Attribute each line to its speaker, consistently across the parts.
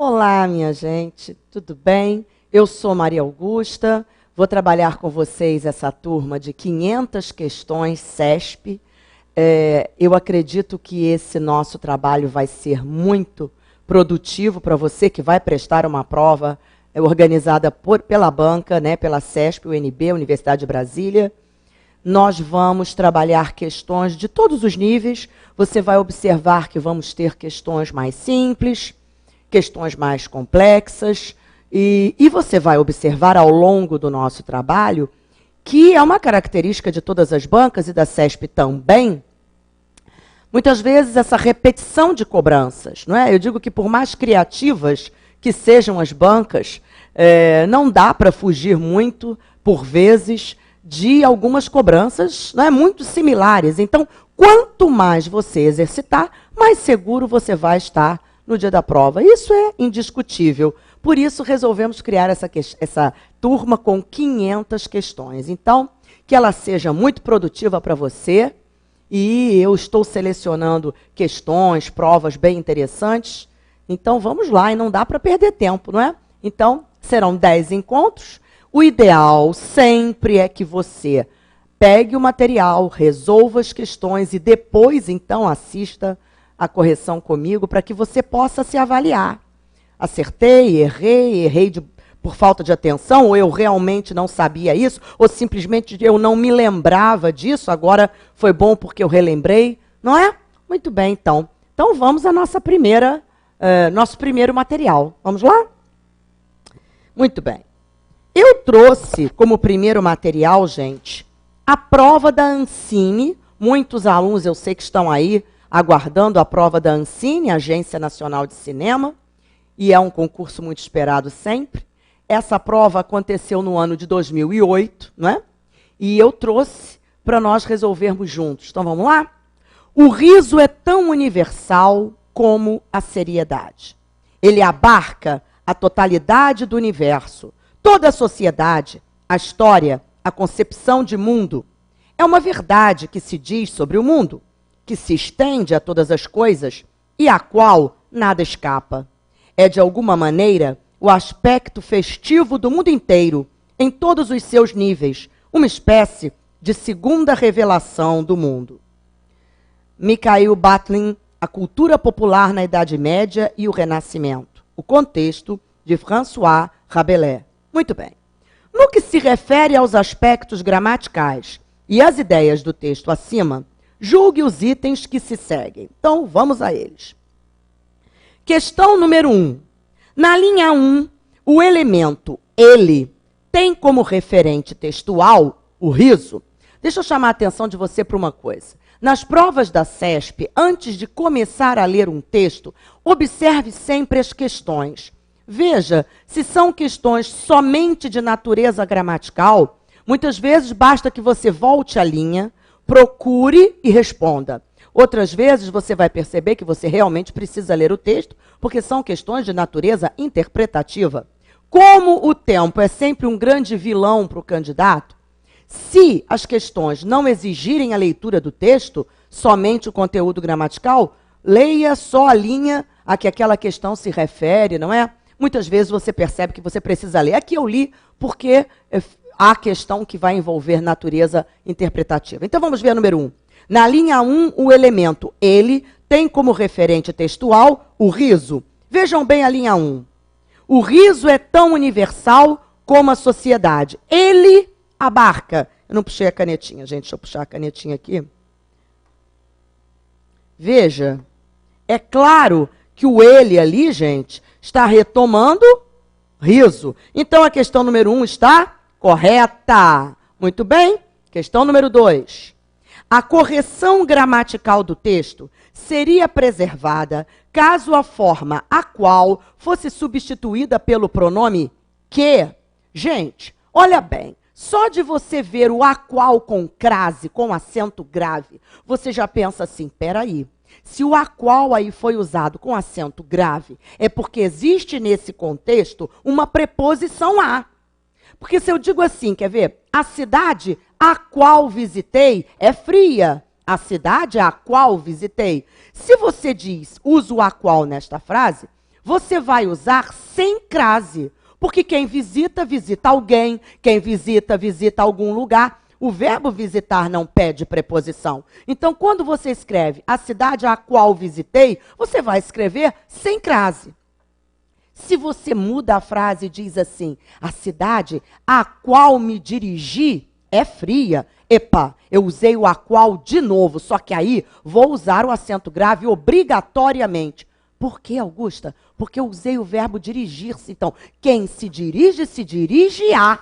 Speaker 1: Olá, minha gente, tudo bem? Eu sou Maria Augusta, vou trabalhar com vocês essa turma de 500 questões CESP. Eu acredito que esse nosso trabalho vai ser muito produtivo para você que vai prestar uma prova organizada pela banca, né, pela CESP, UNB, Universidade de Brasília. Nós vamos trabalhar questões de todos os níveis. Você vai observar que vamos ter questões mais simples, questões mais complexas, e você vai observar ao longo do nosso trabalho que é uma característica de todas as bancas e da CESP também, muitas vezes essa repetição de cobranças, não é? Eu digo que por mais criativas que sejam as bancas, não dá para fugir muito, por vezes, de algumas cobranças, não é, muito similares. Então, quanto mais você exercitar, mais seguro você vai estar no dia da prova. Isso é indiscutível. Por isso, resolvemos criar essa turma com 500 questões. Então, que ela seja muito produtiva para você. E eu estou selecionando questões, provas bem interessantes. Então, vamos lá. E não dá para perder tempo, não é? Então, serão 10 encontros. O ideal sempre é que você pegue o material, resolva as questões e depois, então, assista a correção comigo para que você possa se avaliar. Acertei, errei por falta de atenção, ou eu realmente não sabia isso, ou simplesmente eu não me lembrava disso, agora foi bom porque eu relembrei, não é? Muito bem, então. Então vamos à nosso primeiro material. Vamos lá? Muito bem. Eu trouxe como primeiro material, gente, a prova da Ancine. Muitos alunos eu sei que estão aí aguardando a prova da Ancine, Agência Nacional de Cinema, e é um concurso muito esperado sempre. Essa prova aconteceu no ano de 2008, não é? E eu trouxe para nós resolvermos juntos. Então vamos lá? O riso é tão universal como a seriedade. Ele abarca a totalidade do universo, toda a sociedade, a história, a concepção de mundo. É uma verdade que se diz sobre o mundo, que se estende a todas as coisas e à qual nada escapa. É, de alguma maneira, o aspecto festivo do mundo inteiro, em todos os seus níveis, uma espécie de segunda revelação do mundo. Mikhail Batlin, A Cultura Popular na Idade Média e o Renascimento. O contexto de François Rabelais. Muito bem. No que se refere aos aspectos gramaticais e às ideias do texto acima, julgue os itens que se seguem. Então, vamos a eles. Questão número 1. Na linha 1, o elemento ele tem como referente textual o riso. Deixa eu chamar a atenção de você para uma coisa. Nas provas da CESP, antes de começar a ler um texto, observe sempre as questões. Veja se são questões somente de natureza gramatical. Muitas vezes basta que você volte à linha, procure e responda. Outras vezes você vai perceber que você realmente precisa ler o texto, porque são questões de natureza interpretativa. Como o tempo é sempre um grande vilão para o candidato, se as questões não exigirem a leitura do texto, somente o conteúdo gramatical, leia só a linha a que aquela questão se refere, não é? Muitas vezes você percebe que você precisa ler. Aqui eu li porque há questão que vai envolver natureza interpretativa. Então vamos ver a número 1. Na linha 1, o elemento ele tem como referente textual o riso. Vejam bem a linha 1. O riso é tão universal como a sociedade. Ele abarca. Eu não puxei a canetinha, gente. Deixa eu puxar a canetinha aqui. Veja. É claro que o ele ali, gente, está retomando riso. Então, a questão número 1 está correta. Muito bem. Questão número 2. A correção gramatical do texto seria preservada caso a forma a qual fosse substituída pelo pronome que. Gente, olha bem. Só de você ver o a qual com crase, com acento grave, você já pensa assim, peraí. Se o a qual aí foi usado com acento grave, é porque existe nesse contexto uma preposição a. Porque se eu digo assim, quer ver? A cidade a qual visitei é fria. A cidade a qual visitei. Se você diz, usa o a qual nesta frase, você vai usar sem crase. Porque quem visita, visita alguém. Quem visita, visita algum lugar. O verbo visitar não pede preposição. Então, quando você escreve a cidade a qual visitei, você vai escrever sem crase. Se você muda a frase e diz assim, a cidade a qual me dirigi é fria. Epa, eu usei o a qual de novo, só que aí vou usar o acento grave obrigatoriamente. Por quê, Augusta? Porque eu usei o verbo dirigir-se. Então, quem se dirige a.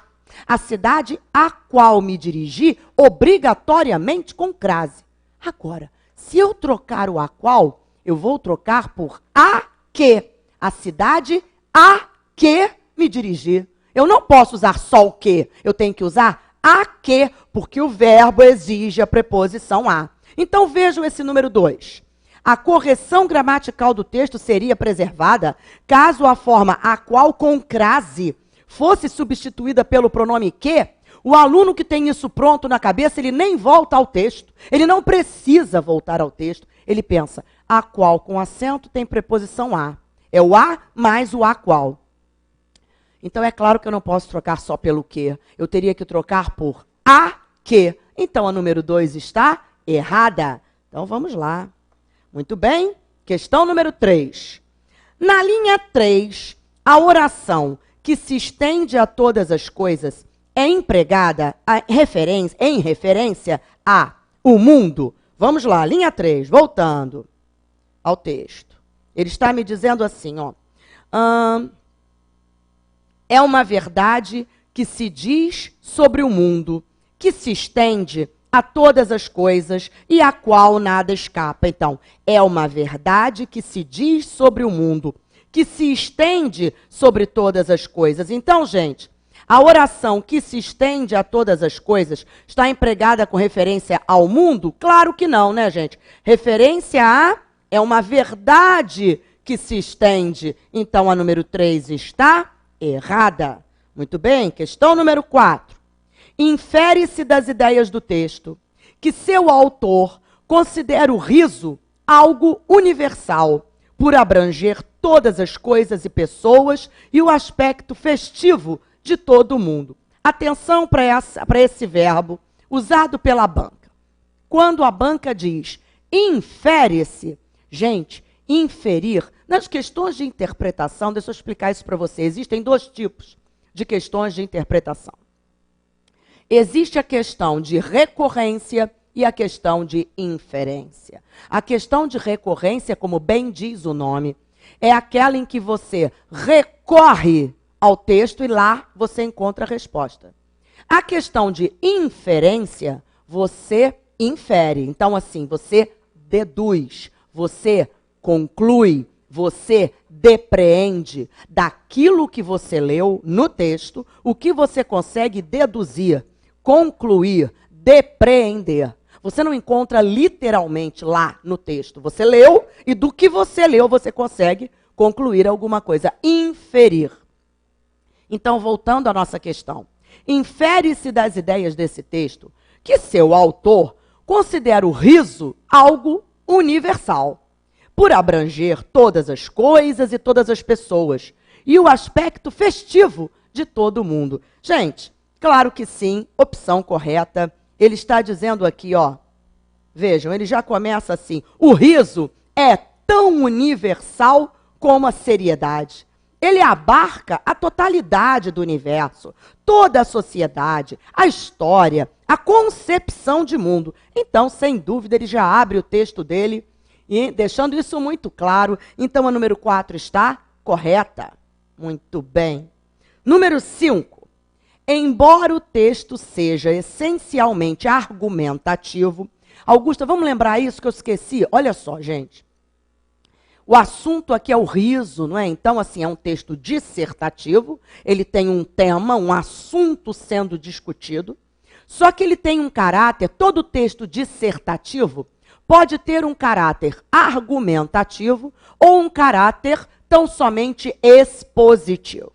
Speaker 1: A cidade a qual me dirigi, obrigatoriamente com crase. Agora, se eu trocar o a qual, eu vou trocar por a que. A cidade a que me dirigi. Eu não posso usar só o que. Eu tenho que usar a que, porque o verbo exige a preposição a. Então, vejam esse número 2. A correção gramatical do texto seria preservada caso a forma a qual com crase fosse substituída pelo pronome que. O aluno que tem isso pronto na cabeça, ele nem volta ao texto. Ele não precisa voltar ao texto. Ele pensa, a qual com acento tem preposição a. É o a mais o a qual. Então, é claro que eu não posso trocar só pelo que. Eu teria que trocar por a que. Então, a número 2 está errada. Então, vamos lá. Muito bem. Questão número 3. Na linha 3, a oração que se estende a todas as coisas é empregada em referência a o mundo. Vamos lá, linha 3, voltando ao texto. Ele está me dizendo assim, ó. É uma verdade que se diz sobre o mundo, que se estende a todas as coisas e a qual nada escapa. Então, é uma verdade que se diz sobre o mundo, que se estende sobre todas as coisas. Então, gente, a oração que se estende a todas as coisas está empregada com referência ao mundo? Claro que não, né, gente? Referência a é uma verdade que se estende. Então, a número 3 está errada. Muito bem, questão número 4. Infere-se das ideias do texto que seu autor considera o riso algo universal, por abranger todas as coisas e pessoas e o aspecto festivo de todo o mundo. Atenção para esse verbo usado pela banca. Quando a banca diz infere-se, gente, inferir, nas questões de interpretação, deixa eu explicar isso para você, existem 2 tipos de questões de interpretação. Existe a questão de recorrência e a questão de inferência. A questão de recorrência, como bem diz o nome, é aquela em que você recorre ao texto e lá você encontra a resposta. A questão de inferência, você infere. Então, assim, você deduz, você conclui, você depreende daquilo que você leu no texto, o que você consegue deduzir, concluir, depreender. Você não encontra literalmente lá no texto. Você leu e do que você leu você consegue concluir alguma coisa, inferir. Então, voltando à nossa questão. Infere-se das ideias desse texto que seu autor considera o riso algo universal, por abranger todas as coisas e todas as pessoas, e o aspecto festivo de todo mundo. Gente, claro que sim, opção correta. Ele está dizendo aqui, ó, vejam, ele já começa assim, o riso é tão universal como a seriedade. Ele abarca a totalidade do universo, toda a sociedade, a história, a concepção de mundo. Então, sem dúvida, ele já abre o texto dele, e deixando isso muito claro. Então, a número 4 está correta. Muito bem. Número 5. Embora o texto seja essencialmente argumentativo, Augusta, vamos lembrar isso que eu esqueci? Olha só, gente. O assunto aqui é o riso, não é? Então, assim, é um texto dissertativo, ele tem um tema, um assunto sendo discutido, só que ele tem um caráter, todo texto dissertativo pode ter um caráter argumentativo ou um caráter tão somente expositivo.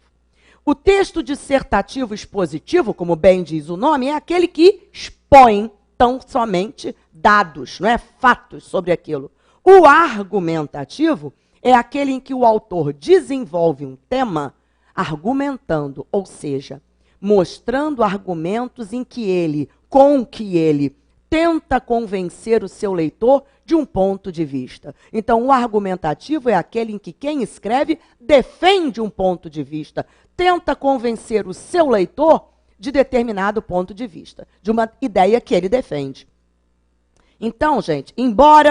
Speaker 1: O texto dissertativo expositivo, como bem diz o nome, é aquele que expõe tão somente dados, não é? Fatos sobre aquilo. O argumentativo é aquele em que o autor desenvolve um tema argumentando, ou seja, mostrando argumentos com que ele tenta convencer o seu leitor de um ponto de vista. Então, o argumentativo é aquele em que quem escreve defende um ponto de vista, tenta convencer o seu leitor de determinado ponto de vista, de uma ideia que ele defende. Então, gente,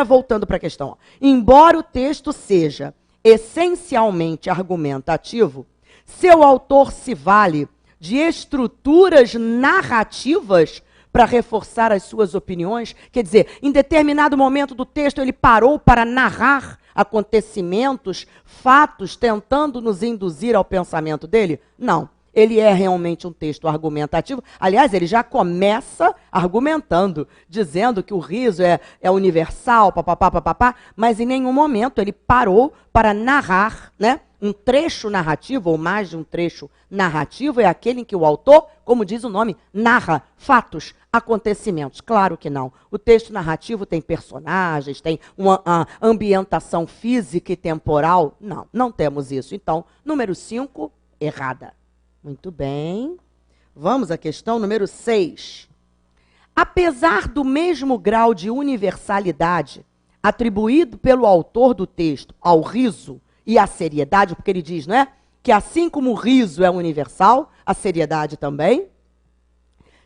Speaker 1: voltando para a questão, embora o texto seja essencialmente argumentativo, seu autor se vale de estruturas narrativas para reforçar as suas opiniões. Quer dizer, em determinado momento do texto ele parou para narrar acontecimentos, fatos, tentando nos induzir ao pensamento dele? Não. Ele é realmente um texto argumentativo. Aliás, ele já começa argumentando, dizendo que o riso é universal, papapá, mas em nenhum momento ele parou para narrar, né? Um trecho narrativo, ou mais de um trecho narrativo, é aquele em que o autor, como diz o nome, narra fatos, acontecimentos. Claro que não. O texto narrativo tem personagens, tem uma ambientação física e temporal. Não, não temos isso. Então, número 5, errada. Muito bem. Vamos à questão número 6. Apesar do mesmo grau de universalidade atribuído pelo autor do texto ao riso e à seriedade, porque ele diz, não é? Que assim como o riso é universal, a seriedade também.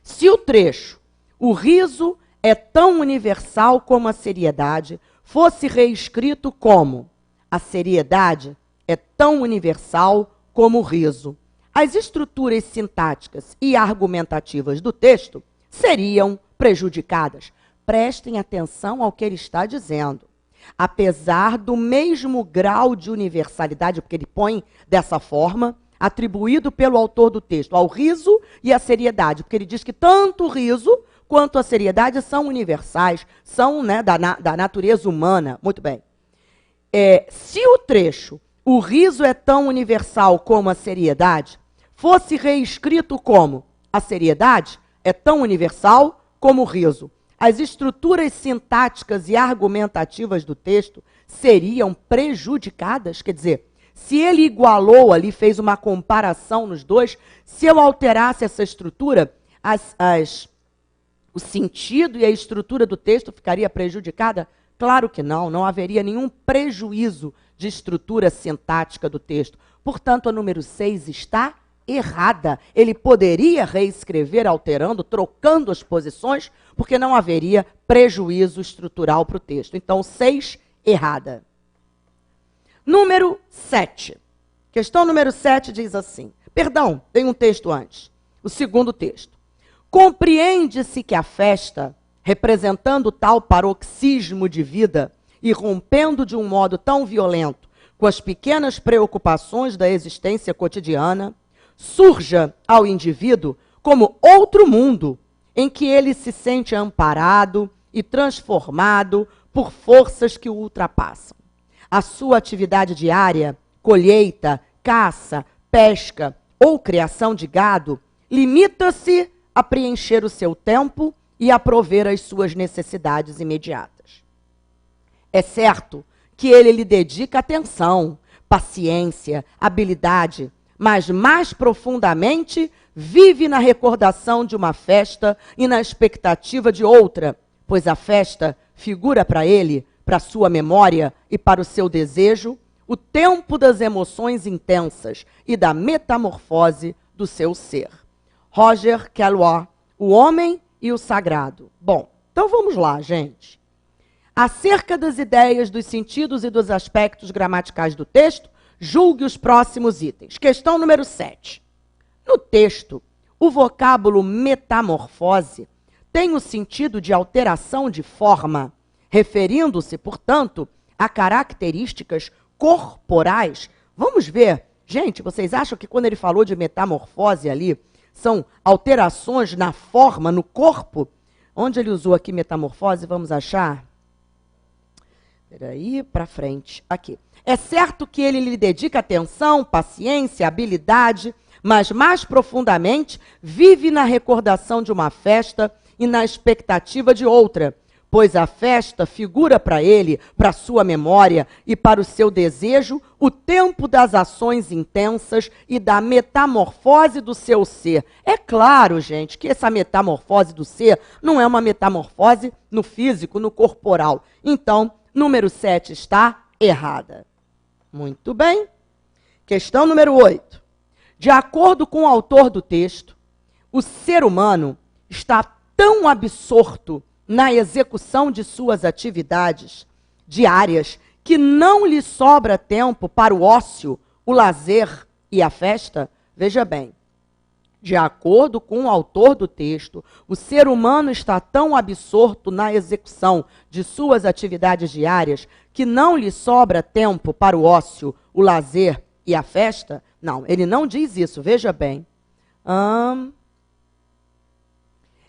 Speaker 1: Se o trecho, o riso é tão universal como a seriedade, fosse reescrito como a seriedade é tão universal como o riso, as estruturas sintáticas e argumentativas do texto seriam prejudicadas. Prestem atenção ao que ele está dizendo. Apesar do mesmo grau de universalidade, porque ele põe dessa forma, atribuído pelo autor do texto ao riso e à seriedade, porque ele diz que tanto o riso quanto a seriedade são universais, são, né, da natureza humana. Muito bem. Se o trecho, o riso é tão universal como a seriedade, fosse reescrito como a seriedade é tão universal como o riso, as estruturas sintáticas e argumentativas do texto seriam prejudicadas. Quer dizer, se ele igualou ali, fez uma comparação nos dois, se eu alterasse essa estrutura, o sentido e a estrutura do texto ficaria prejudicada? Claro que não, não haveria nenhum prejuízo de estrutura sintática do texto. Portanto, a número 6 está errada. Ele poderia reescrever alterando, trocando as posições, porque não haveria prejuízo estrutural para o texto. Então, 6, errada. Número 7. Questão número 7 diz assim. Perdão, tem um texto antes. O segundo texto. Compreende-se que a festa, representando tal paroxismo de vida e rompendo de um modo tão violento com as pequenas preocupações da existência cotidiana, surja ao indivíduo como outro mundo em que ele se sente amparado e transformado por forças que o ultrapassam. A sua atividade diária, colheita, caça, pesca ou criação de gado, limita-se a preencher o seu tempo e a prover as suas necessidades imediatas. É certo que ele lhe dedica atenção, paciência, habilidade, mas mais profundamente vive na recordação de uma festa e na expectativa de outra, pois a festa figura para ele, para sua memória e para o seu desejo, o tempo das emoções intensas e da metamorfose do seu ser. Roger Caillois, O Homem e o Sagrado. Bom, então vamos lá, gente. Acerca das ideias, dos sentidos e dos aspectos gramaticais do texto, julgue os próximos itens. Questão número 7. No texto, o vocábulo metamorfose tem o sentido de alteração de forma, referindo-se, portanto, a características corporais. Vamos ver. Gente, vocês acham que quando ele falou de metamorfose ali, são alterações na forma, no corpo? Onde ele usou aqui metamorfose, vamos achar? Espera aí, para frente. Aqui. É certo que ele lhe dedica atenção, paciência, habilidade, mas mais profundamente vive na recordação de uma festa e na expectativa de outra, pois a festa figura para ele, para sua memória e para o seu desejo, o tempo das ações intensas e da metamorfose do seu ser. É claro, gente, que essa metamorfose do ser não é uma metamorfose no físico, no corporal. Então, número 7 está errada. Muito bem. Questão número 8. De acordo com o autor do texto, o ser humano está tão absorto na execução de suas atividades diárias que não lhe sobra tempo para o ócio, o lazer e a festa? Veja bem, de acordo com o autor do texto, o ser humano está tão absorto na execução de suas atividades diárias que não lhe sobra tempo para o ócio, o lazer e a festa? Não, ele não diz isso, veja bem.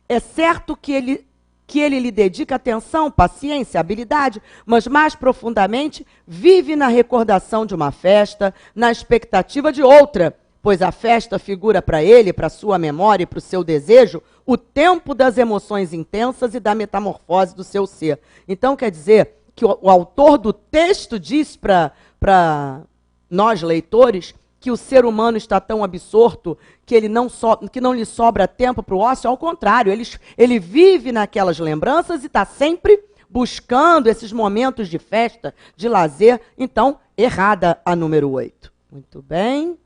Speaker 1: É certo que ele lhe dedica atenção, paciência, habilidade, mas mais profundamente vive na recordação de uma festa, na expectativa de outra, pois a festa figura para ele, para sua memória e para o seu desejo, o tempo das emoções intensas e da metamorfose do seu ser. Então, quer dizer que o autor do texto diz para nós, leitores, que o ser humano está tão absorto que não lhe sobra tempo para o ócio. Ao contrário, ele vive naquelas lembranças e está sempre buscando esses momentos de festa, de lazer. Então, errada a número 8. Muito bem.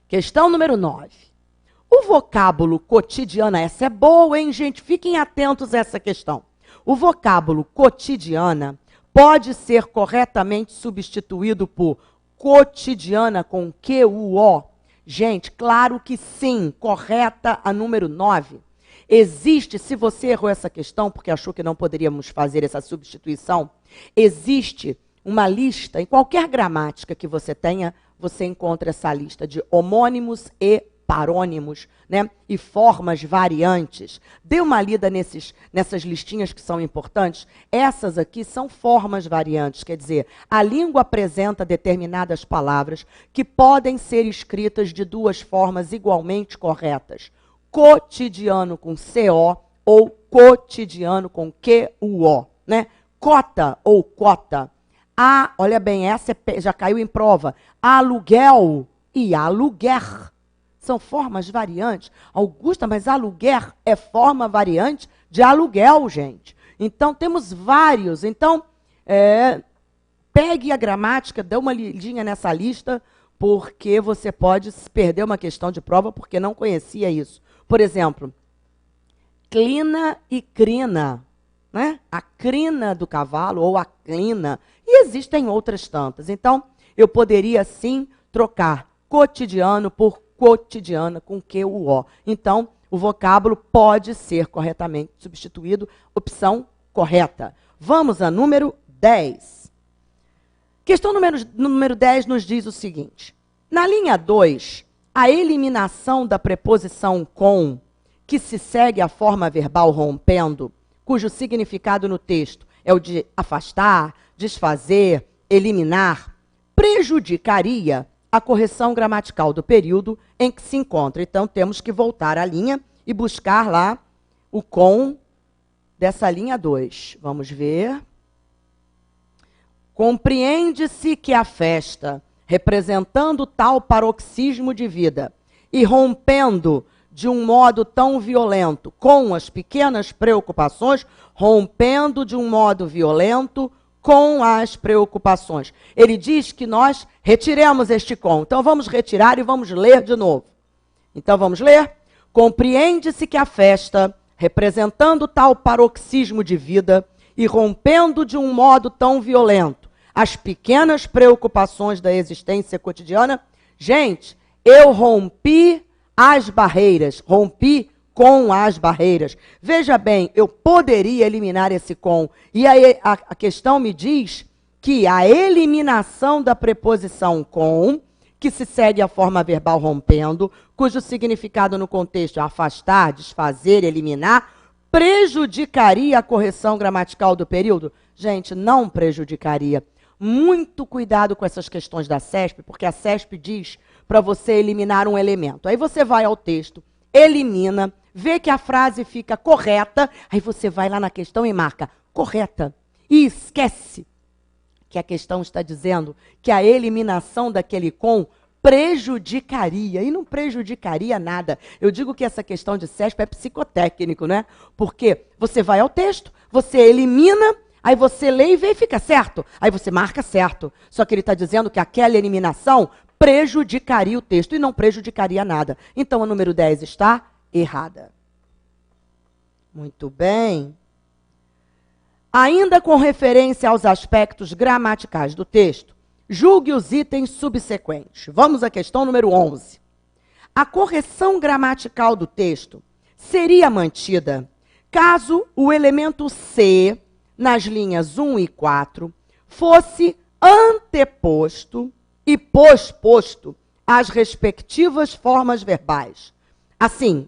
Speaker 1: Questão número 9. O vocábulo cotidiano, essa é boa, hein, gente? Fiquem atentos a essa questão. O vocábulo cotidiana pode ser corretamente substituído por cotidiana com Q-U-O? Gente, claro que sim, correta a número 9. Existe, se você errou essa questão, porque achou que não poderíamos fazer essa substituição, existe uma lista, em qualquer gramática que você tenha, você encontra essa lista de homônimos e parônimos, né? E formas variantes. Dê uma lida nessas listinhas que são importantes. Essas aqui são formas variantes, quer dizer, a língua apresenta determinadas palavras que podem ser escritas de duas formas igualmente corretas. Cotidiano com CO ou cotidiano com QUO, né? Cota ou cota. Olha bem, essa já caiu em prova. Aluguel e aluguer. São formas variantes. Augusta, mas aluguer é forma variante de aluguel, gente. Então, temos vários. Então, pegue a gramática, dê uma lidinha nessa lista, porque você pode perder uma questão de prova porque não conhecia isso. Por exemplo, clina e crina, né? A crina do cavalo ou a clina. E existem outras tantas. Então, eu poderia, sim, trocar cotidiano por cotidiana com QUO. Então, o vocábulo pode ser corretamente substituído. Opção correta. Vamos a número 10. Questão número 10 nos diz o seguinte. Na linha 2, a eliminação da preposição com, que se segue à forma verbal rompendo, cujo significado no texto é o de afastar, desfazer, eliminar, prejudicaria a correção gramatical do período em que se encontra. Então, temos que voltar à linha e buscar lá o com dessa linha 2. Vamos ver. Compreende-se que a festa, representando tal paroxismo de vida e rompendo de um modo tão violento com as pequenas preocupações, rompendo de um modo violento com as preocupações. Ele diz que nós retiremos este com. Então, vamos retirar e vamos ler de novo. Então, vamos ler? Compreende-se que a festa, representando tal paroxismo de vida e rompendo de um modo tão violento as pequenas preocupações da existência cotidiana. Gente, eu rompi as barreiras, rompi com as barreiras. Veja bem, eu poderia eliminar esse com. E aí a questão me diz que a eliminação da preposição com, que se segue a forma verbal rompendo, cujo significado no contexto é afastar, desfazer, eliminar, prejudicaria a correção gramatical do período? Gente, não prejudicaria. Muito cuidado com essas questões da CESP, porque a CESP diz para você eliminar um elemento. Aí você vai ao texto, elimina, vê que a frase fica correta, aí você vai lá na questão e marca correta. E esquece que a questão está dizendo que a eliminação daquele com prejudicaria, e não prejudicaria nada. Eu digo que essa questão de CESP é psicotécnico, né? Porque você vai ao texto, você elimina, aí você lê e vê e fica certo. Aí você marca certo. Só que ele está dizendo que aquela eliminação prejudicaria o texto e não prejudicaria nada. Então, a número 10 está errada. Muito bem. Ainda com referência aos aspectos gramaticais do texto, julgue os itens subsequentes. Vamos à questão número 11. A correção gramatical do texto seria mantida caso o elemento C, nas linhas 1 e 4, fosse anteposto e posposto às respectivas formas verbais. Assim,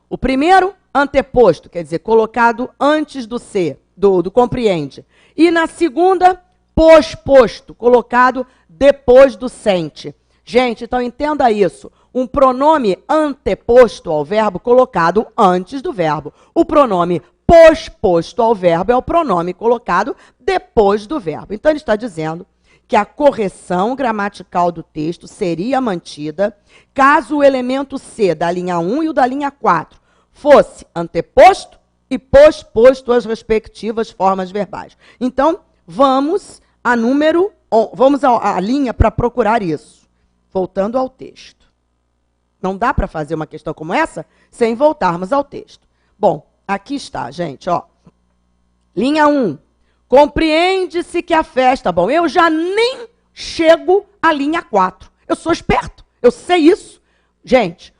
Speaker 1: o primeiro, anteposto, quer dizer, colocado antes do C, do compreende. E na segunda, posposto, colocado depois do sente. Gente, então entenda isso. Um pronome anteposto ao verbo colocado antes do verbo. O pronome posposto ao verbo é o pronome colocado depois do verbo. Então ele está dizendo que a correção gramatical do texto seria mantida caso o elemento C da linha 1 e o da linha 4 fosse anteposto e posposto às respectivas formas verbais. Então, vamos à linha para procurar isso. Voltando ao texto. Não dá para fazer uma questão como essa sem voltarmos ao texto. Bom, aqui está, gente, ó. Linha 1. Compreende-se que a festa... Bom, eu já nem chego à linha 4. Eu sou esperto, eu sei isso. Gente,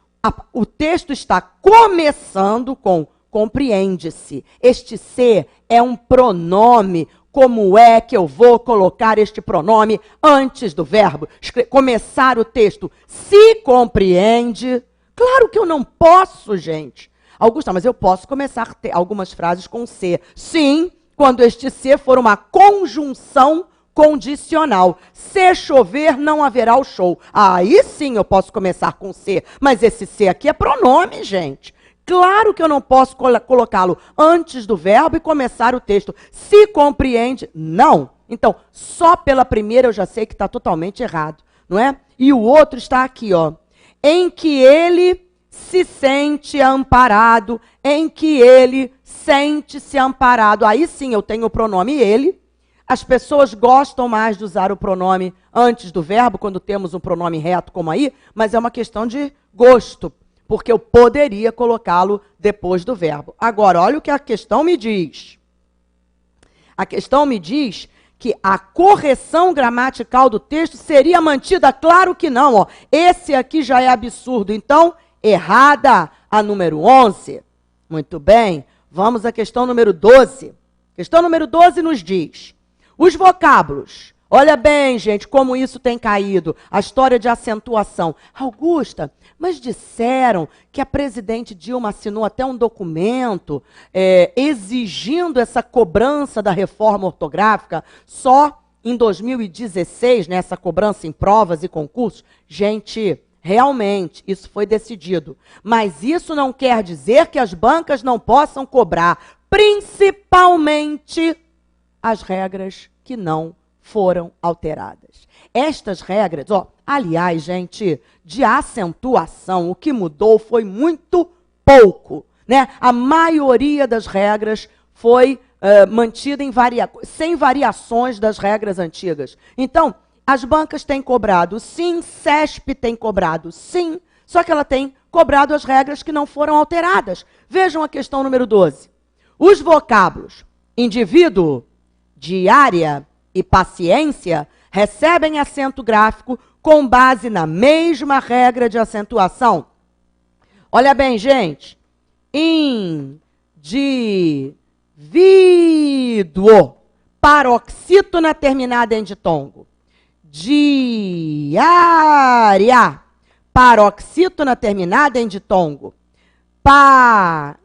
Speaker 1: o texto está começando com compreende-se. Este se é um pronome. Como é que eu vou colocar este pronome antes do verbo? Começar o texto. Se compreende. Claro que eu não posso, gente. Augusta, mas eu posso começar algumas frases com se. Sim, quando este se for uma conjunção condicional. Se chover, não haverá o show. Aí sim eu posso começar com se. Mas esse se aqui é pronome, gente. Claro que eu não posso colocá-lo antes do verbo e começar o texto. Se compreende, não. Então, só pela primeira eu já sei que está totalmente errado, não é? E o outro está aqui, ó. Em que ele se sente amparado, em que ele sente-se amparado. Aí sim eu tenho o pronome ele. As pessoas gostam mais de usar o pronome antes do verbo, quando temos um pronome reto como aí, mas é uma questão de gosto, porque eu poderia colocá-lo depois do verbo. Agora, olha o que a questão me diz. A questão me diz que a correção gramatical do texto seria mantida? Claro que não. Ó. Esse aqui já é absurdo. Então, errada a número 11. Muito bem. Vamos à questão número 12. Questão número 12 nos diz: os vocábulos. Olha bem, gente, como isso tem caído. A história de acentuação. Augusta, mas disseram que a presidente Dilma assinou até um documento exigindo essa cobrança da reforma ortográfica só em 2016, né, essa cobrança em provas e concursos. Gente, realmente, isso foi decidido. Mas isso não quer dizer que as bancas não possam cobrar, principalmente as regras que não foram alteradas. Estas regras, ó, aliás, gente, de acentuação, o que mudou foi muito pouco, né? A maioria das regras foi mantida sem variações das regras antigas. Então, as bancas têm cobrado sim, CESP tem cobrado sim, só que ela tem cobrado as regras que não foram alteradas. Vejam a questão número 12. Os vocábulos indivíduo, diária e paciência recebem acento gráfico com base na mesma regra de acentuação. Olha bem, gente. Indivíduo, paroxítona terminada em ditongo. Diária, paroxítona terminada em ditongo. Paciência,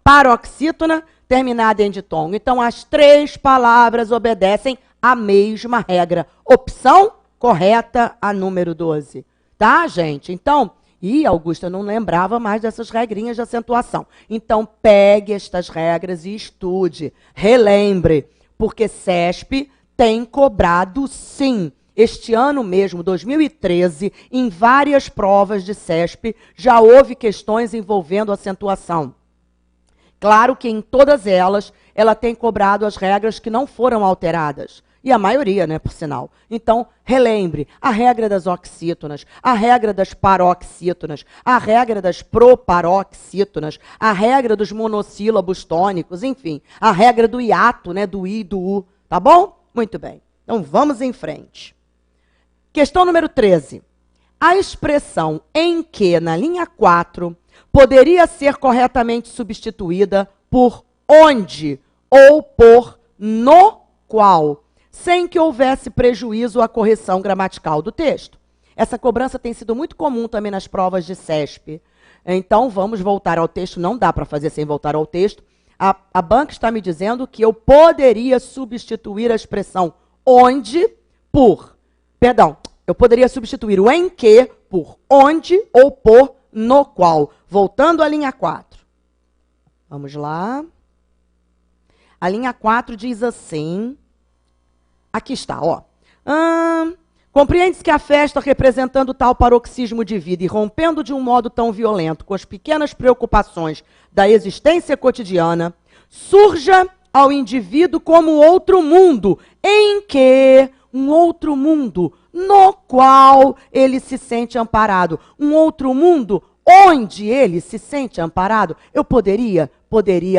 Speaker 1: paroxítona terminada em ditongo. Então, as três palavras obedecem à mesma regra. Opção correta, a número 12. Tá, gente? Então, Augusta, eu não lembrava mais dessas regrinhas de acentuação. Então, pegue estas regras e estude. Relembre, porque CESP tem cobrado, sim. Este ano mesmo, 2013, em várias provas de CESP, já houve questões envolvendo acentuação. Claro que em todas elas, ela tem cobrado as regras que não foram alteradas. E a maioria, né, por sinal. Então, relembre a regra das oxítonas, a regra das paroxítonas, a regra das proparoxítonas, a regra dos monossílabos tônicos, enfim, a regra do hiato, né, do I e do U, tá bom? Muito bem. Então, vamos em frente. Questão número 13. A expressão em que, na linha 4, poderia ser corretamente substituída por onde ou por no qual, sem que houvesse prejuízo à correção gramatical do texto. Essa cobrança tem sido muito comum também nas provas de CESP. Então, vamos voltar ao texto. Não dá para fazer sem voltar ao texto. A banca está me dizendo que eu poderia substituir a expressão onde por... Perdão, eu poderia substituir o em que por onde ou por no qual. Voltando à linha 4. Vamos lá. A linha 4 diz assim... Aqui está, ó. Compreende-se que a festa, representando tal paroxismo de vida e rompendo de um modo tão violento com as pequenas preocupações da existência cotidiana, surja ao indivíduo como outro mundo, em que um outro mundo no qual ele se sente amparado. Um outro mundo onde ele se sente amparado. Eu poderia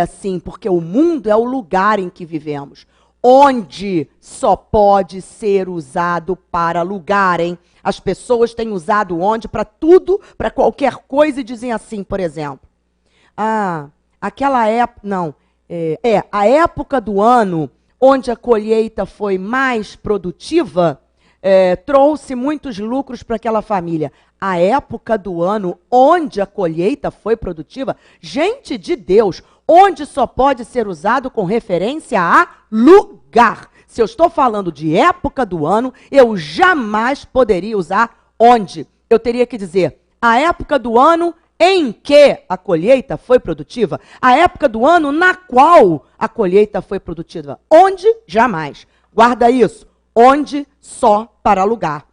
Speaker 1: sim, porque o mundo é o lugar em que vivemos. Onde só pode ser usado para lugar, hein? As pessoas têm usado onde para tudo, para qualquer coisa e dizem assim, por exemplo. Aquela época, não, a época do ano onde a colheita foi mais produtiva, trouxe muitos lucros para aquela família. A época do ano onde a colheita foi produtiva, gente de Deus, onde só pode ser usado com referência a lugar. Se eu estou falando de época do ano, eu jamais poderia usar onde. Eu teria que dizer a época do ano em que a colheita foi produtiva, a época do ano na qual a colheita foi produtiva. Onde? Jamais. Guarda isso. Onde? Só para lugar.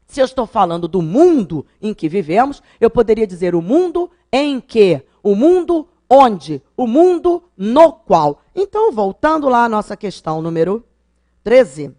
Speaker 1: Se eu estou falando do mundo em que vivemos, eu poderia dizer o mundo em que, o mundo onde, o mundo no qual. Então, voltando lá à nossa questão número 13.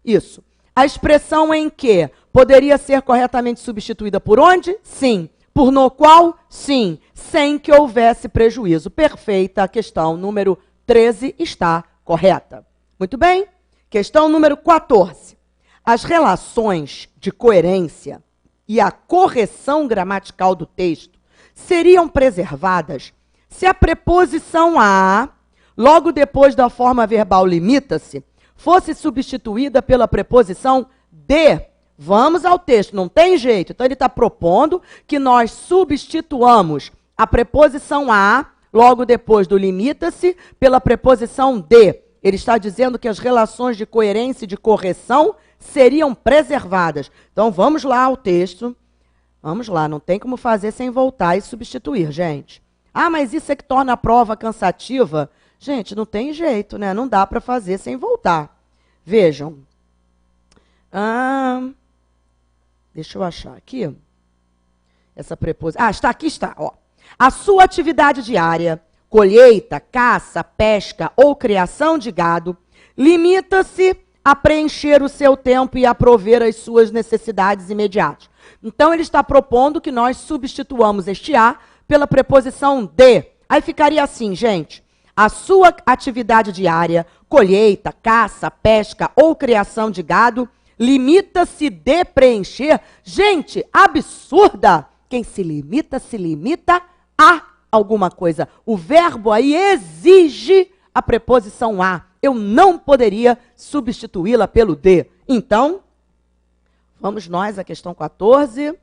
Speaker 1: Isso. A expressão em que poderia ser corretamente substituída por onde? Sim. Por no qual? Sim. Sem que houvesse prejuízo. Perfeita. A questão número 13 está correta. Muito bem. Questão número 14. As relações de coerência e a correção gramatical do texto seriam preservadas se a preposição a, logo depois da forma verbal limita-se, fosse substituída pela preposição de. Vamos ao texto, não tem jeito. Então, ele está propondo que nós substituamos a preposição a, logo depois do limita-se, pela preposição de. Ele está dizendo que as relações de coerência e de correção seriam preservadas. Então, vamos lá ao texto. Vamos lá, não tem como fazer sem voltar e substituir, gente. Mas isso é que torna a prova cansativa? Gente, não tem jeito, né? Não dá para fazer sem voltar. Vejam. Deixa eu achar aqui. Essa preposição. Aqui está. Ó. A sua atividade diária, colheita, caça, pesca ou criação de gado, limita-se a preencher o seu tempo e a prover as suas necessidades imediatas. Então, ele está propondo que nós substituamos este a pela preposição de. Aí ficaria assim, gente. A sua atividade diária, colheita, caça, pesca ou criação de gado, limita-se de preencher. Gente, absurda! Quem se limita a alguma coisa. O verbo aí exige a preposição a. Eu não poderia substituí-la pelo de. Então, vamos nós à questão 14.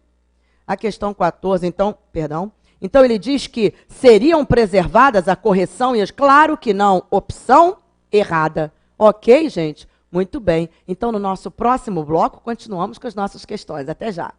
Speaker 1: A questão 14, então, perdão. Então, ele diz que seriam preservadas a correção e as... Claro que não. Opção errada. Ok, gente? Muito bem. Então, no nosso próximo bloco, continuamos com as nossas questões. Até já.